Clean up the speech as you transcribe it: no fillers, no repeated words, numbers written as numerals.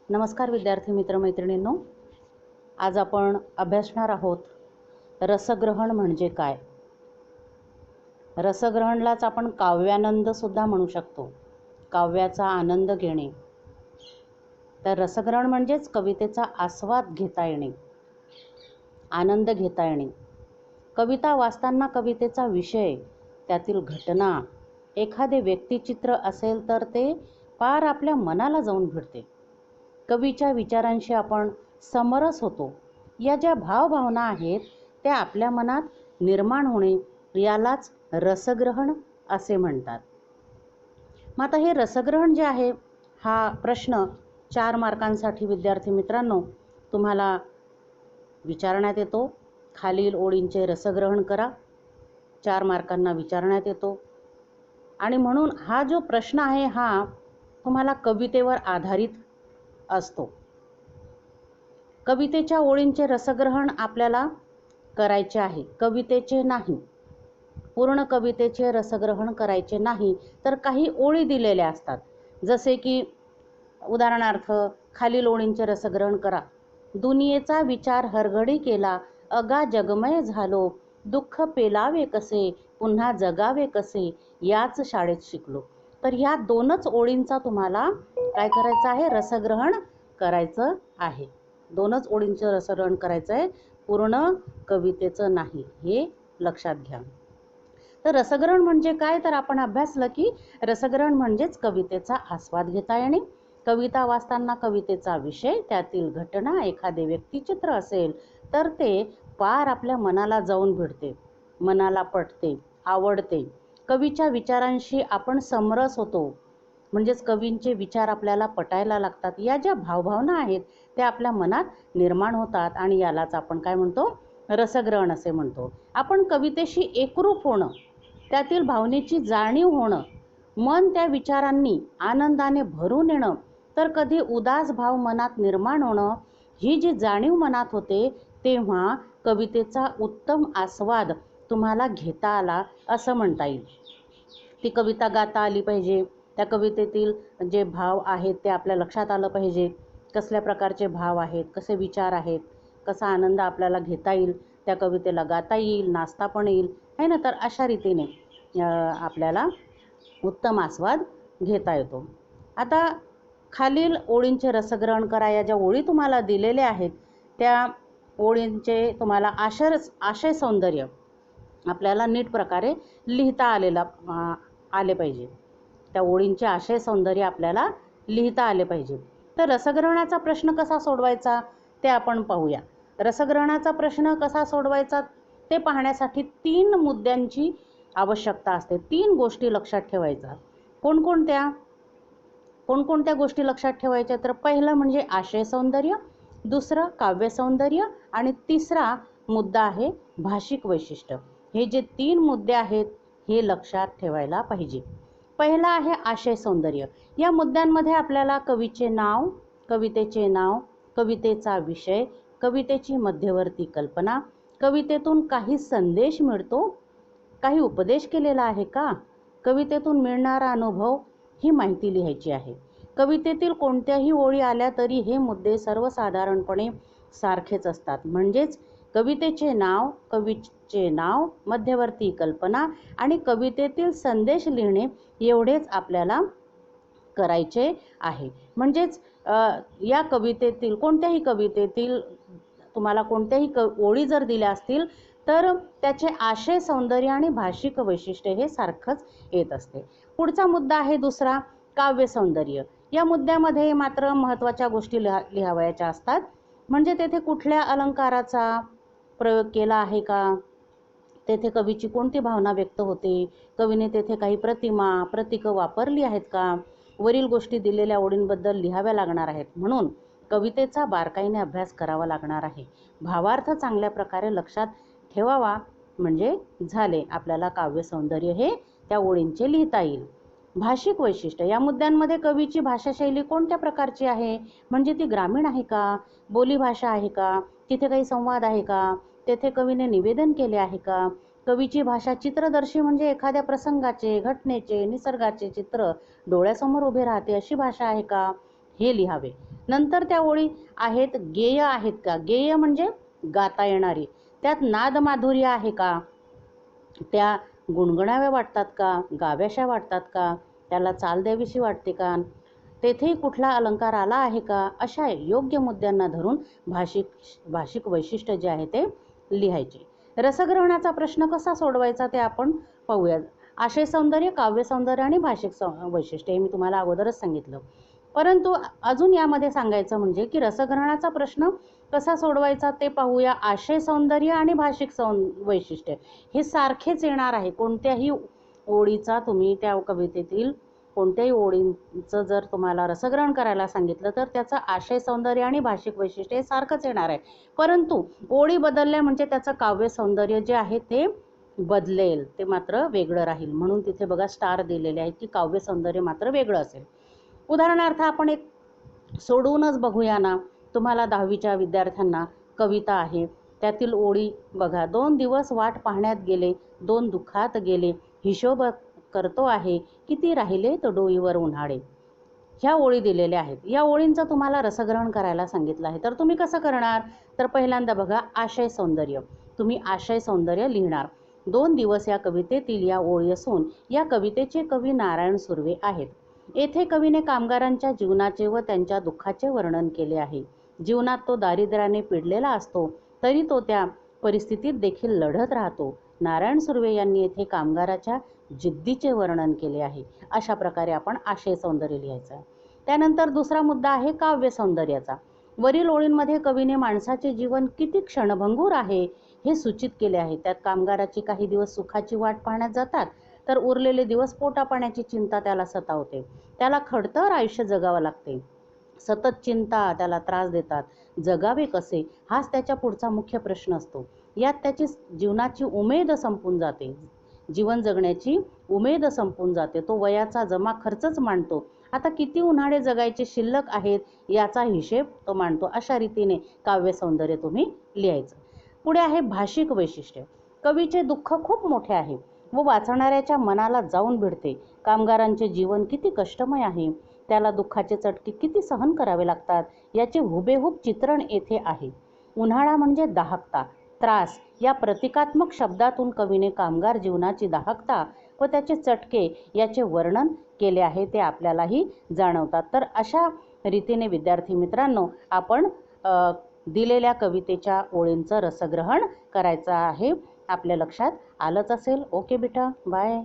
नमस्कार विद्यार्थी मित्र मैत्रिणींनो, आज आपण अभ्यासणार आहोत रसग्रहण म्हणजे काय. रसग्रहणलाच आपण काव्यानंद सुद्धा म्हणू शकतो, काव्याचा आनंद घेणे. तर रसग्रहण म्हणजेच कवितेचा आस्वाद घेता येणे, आनंद घेता येणे. कविता वाचताना कवितेचा विषय, त्यातील घटना, एखादे व्यक्तिचित्र असेल तर ते पार आपल्या मनाला जाऊन भिडते. कवीच्या विचारांशी आपण समरस होतो. या ज्या भावभावना आहेत त्या आपल्या मनात निर्माण होणे, यालाच रसग्रहण असे म्हणतात. मग आता हे रसग्रहण जे आहे, हा प्रश्न 4 मार्कांसाठी विद्यार्थी मित्रांनो तुम्हाला विचारण्यात येतो. खालील ओळींचे रसग्रहण करा, 4 मार्कांना विचारण्यात येतो. आणि म्हणून हा जो प्रश्न आहे हा तुम्हाला कवितेवर आधारित असतो. कवितेच्या ओळींचे रसग्रहण आपल्याला करायचे आहे, कवितेचे नाही. पूर्ण कवितेचे रसग्रहण करायचे नाही, तर काही ओळी दिलेल्या असतात. जसे की उदाहरणार्थ, खालील ओळींचे रसग्रहण करा. दुनियेचा विचार हरघडी केला, अगा जगमय झालो, दुःख पेलावे कसे, पुन्हा जगावे कसे, याच शाळेत शिकलो. तर ह्या 2च ओळींचा तुम्हाला काय करायचं आहे, रसग्रहण करायचं आहे. 2च ओळींचं रसग्रहण करायचं आहे, पूर्ण कवितेचं नाही, हे लक्षात घ्या. तर रसग्रहण म्हणजे काय, तर आपण अभ्यासलं की रसग्रहण म्हणजेच कवितेचा आस्वाद घेता येणे. कविता वाचताना कवितेचा विषय, त्यातील घटना, एखादे व्यक्तिचित्र असेल तर ते पार आपल्या मनाला जाऊन भिडते, मनाला पटते, आवडते. कवीच्या विचारांशी आपण समरस होतो, म्हणजेच कवींचे विचार आपल्याला पटायला लागतात. या ज्या भावभावना आहेत त्या आपल्या मनात निर्माण होतात आणि यालाच आपण काय म्हणतो, रसग्रहण असे म्हणतो. आपण कवितेशी एकरूप होणं, त्यातील भावनेची जाणीव होणं, मन त्या विचारांनी आनंदाने भरून येणं, तर कधी उदास भाव मनात निर्माण होणं, ही जी जाणीव मनात होते तेव्हा कवितेचा उत्तम आस्वाद तुम्हाला घेता आला असं म्हणता येईल. ती कविता गाता आली पाहिजे, त्या कवितेतील जे भाव आहेत ते आपल्या लक्षात आलं पाहिजे. कसल्या प्रकारचे भाव आहेत, कसे विचार आहेत, कसा आनंद आपल्याला घेता येईल, त्या कवितेला गाता येईल, नाचता पण येईल, आहे ना. तर अशा रीतीने आपल्याला उत्तम आस्वाद घेता येतो. आता खालील ओळींचे रसग्रहण करा. या ज्या ओळी तुम्हाला दिलेल्या आहेत त्या ओळींचे तुम्हाला आशय सौंदर्य आपल्याला नीट प्रकारे लिहिता आले पाहिजे. त्या ओळींचे आशय सौंदर्य आपल्याला लिहिता आले पाहिजे. तर रसग्रहणाचा प्रश्न कसा सोडवायचा ते आपण पाहूया. रसग्रहणाचा प्रश्न कसा सोडवायचा ते पाहण्यासाठी 3 मुद्द्यांची आवश्यकता असते. 3 गोष्टी लक्षात ठेवायच्या. कोणकोणत्या गोष्टी लक्षात ठेवायच्या, तर पहिलं म्हणजे आशय सौंदर्य, दुसरं काव्य सौंदर्य आणि तिसरा मुद्दा आहे भाषिक वैशिष्ट्य. हे जे 3 मुद्दे आहेत हे लक्षात ठेवायला पाहिजे. पहिला आहे आशय सौंदर्य. या मुद्द्यांमध्ये आपल्याला कवीचे नाव, कवितेचे नाव, कवितेचा विषय, कवितेची मध्यवर्ती कल्पना, कवितेतून काही संदेश मिळतो, काही उपदेश केलेला आहे का, कवितेतून मिळणारा अनुभव, ही माहिती लिहायची आहे. कवितेतील कोणत्याही ओळी आल्या तरी हे मुद्दे सर्वसाधारणपणे सारखेच असतात. म्हणजेच कवितेचे नाव, मध्यवर्ती कल्पना आणि कवितेतील संदेश लिहिणे एवढेच आपल्याला करायचे आहे. म्हणजेच या कवितेतील कोणत्याही कवितेतील तुम्हाला कोणत्याही ओळी जर दिल्या असतील तर त्याचे आशय सौंदर्य आणि भाषिक वैशिष्ट्य हे सारखंच येत असते. पुढचा मुद्दा आहे दुसरा, काव्य सौंदर्य. या मुद्द्यामध्ये मात्र महत्त्वाच्या गोष्टी लिहावयाच्या असतात. म्हणजे तेथे कुठल्या अलंकाराचा प्रयोग केला आहे का, तेथे कवीची कोणती भावना व्यक्त होते, कवीने तेथे काही प्रतिमा, प्रतीकं वापरली आहेत का, वरील गोष्टी दिलेल्या ओळींबद्दल लिहाव्या लागणार आहेत. म्हणून कवितेचा बारकाईने अभ्यास करावा लागणार आहे. भावार्थ चांगल्या प्रकारे लक्षात ठेवावा म्हणजे झाले, आपल्याला काव्य सौंदर्य हे त्या ओळींचे लिहिता येईल. भाषिक वैशिष्ट्य. या मुद्द्यांमध्ये कवीची भाषाशैली कोणत्या प्रकारची आहे, म्हणजे ती ग्रामीण आहे का, बोलीभाषा आहे का, तिथे काही संवाद आहे का, तेथे कवीने निवेदन केले आहे का, कवीची भाषा चित्रदर्शी म्हणजे एखाद्या प्रसंगाचे, घटनेचे, निसर्गाचे चित्र डोळ्यासमोर उभे राहते अशी भाषा आहे का, हे लिहावे. नंतर त्या ओळी आहेत गेय आहेत का, गेय म्हणजे गाता येणारी, त्यात नादमाधुर्य आहे का, त्या गुणगुणाव्या वाटतात का, गाव्याशा वाटतात का, त्याला चाल द्यावीशी वाटते का, तेथेही कुठला अलंकार आला आहे का, अशा योग्य मुद्द्यांना धरून भाषिक वैशिष्ट्य जे आहे ते लिहायचे. रसग्रहणाचा प्रश्न कसा सोडवायचा ते आपण पाहूया. आशय सौंदर्य, काव्य सौंदर्य आणि भाषिक वैशिष्ट्य हे मी तुम्हाला अगोदरच सांगितलं. परंतु अजून यामध्ये सांगायचं म्हणजे की रसग्रहणाचा प्रश्न कसा सोडवायचा ते पाहूया. आशय सौंदर्य आणि भाषिक वैशिष्ट्य हे सारखेच येणार आहे. कोणत्याही ओळीचा तुम्ही त्या कवितेतील कोणत्याही ओळींचं जर तुम्हाला रसग्रहण करायला सांगितलं तर त्याचं आशय सौंदर्य आणि भाषिक वैशिष्ट्य हे सारखंच येणार आहे. परंतु ओळी बदलल्या म्हणजे त्याचं काव्य सौंदर्य जे आहे ते बदलेल, ते मात्र वेगळं राहील. म्हणून तिथे बघा स्टार दिलेले आहेत की काव्य सौंदर्य मात्र वेगळं असेल. उदाहरणार्थ आपण एक सोडवूनच बघूया ना. तुम्हाला 10वीच्या विद्यार्थ्यांना कविता आहे, त्यातील ओळी बघा. 2 दिवस वाट पाहण्यात गेले, 2 दुःखात गेले, हिशोब करतो आहे, किती राहिले तो डोईवर उन्हाळे. ह्या ओळी दिलेल्या आहेत. या ओळींचं तुम्हाला रसग्रहण करायला सांगितलं आहे, तर तुम्ही कसं करणार? तर पहिल्यांदा बघा आशय सौंदर्य. तुम्ही आशय सौंदर्य लिहिणार. 2 दिवस या कवितेतील या ओळी असून या कवितेचे कवी नारायण सुर्वे आहेत. येथे कवीने कामगारांच्या जीवनाचे व त्यांच्या दुःखाचे वर्णन केले आहे. जीवनात तो दारिद्र्याने पिडलेला असतो, तरी तो त्या परिस्थितीत देखील लढत राहतो. नारायण सुर्वे यांनी येथे कामगाराच्या जिद्दीचे वर्णन केले आहे. अशा प्रकारे आपण आशय सौंदर्य लिहायचं. त्यानंतर दुसरा मुद्दा आहे काव्य सौंदर्याचा. वरील ओळींमध्ये कवीने माणसाचे जीवन किती क्षणभंगूर आहे हे सूचित केले आहे. त्यात कामगाराची काही दिवस सुखाची वाट पाहण्यात जातात, तर उरलेले दिवस पोटापाण्याची चिंता त्याला सतावते. त्याला खडतर आयुष्य जगावं लागते. सतत चिंता त्याला त्रास देतात. जगावे कसे हाच त्याच्या पुढचा मुख्य प्रश्न असतो. यात त्याची जीवनाची उमेद संपून जाते. जीवन जगण्याची उमेद संपून जाते. तो वयाचा जमा खर्चच मांडतो. आता किती उन्हाळे जगायचे शिल्लक आहेत याचा हिशेब तो मांडतो. अशा रीतीने काव्य सौंदर्य तुम्ही लिहायचं. पुढे आहे भाषिक वैशिष्ट्य. कवीचे दुःख खूप मोठे आहे व वाचणाऱ्याच्या मनाला जाऊन भिडते. कामगारांचे जीवन किती कष्टमय आहे, त्याला दुःखाचे चटके किती सहन करावे लागतात याचे हुबेहूब चित्रण येथे आहे. उन्हाळा म्हणजे दाहकता, त्रास या प्रतिकात्मक शब्दातून कवीने कामगार जीवनाची दाहकता व त्याचे चटके याचे वर्णन केले आहे, ते आपल्यालाही जाणवतात. तर अशा रीतीने विद्यार्थी मित्रांनो आपण दिलेल्या कवितेच्या ओळींचं रसग्रहण करायचं आहे. आपल्या लक्षात आलंच असेल. ओके बेटा, बाय.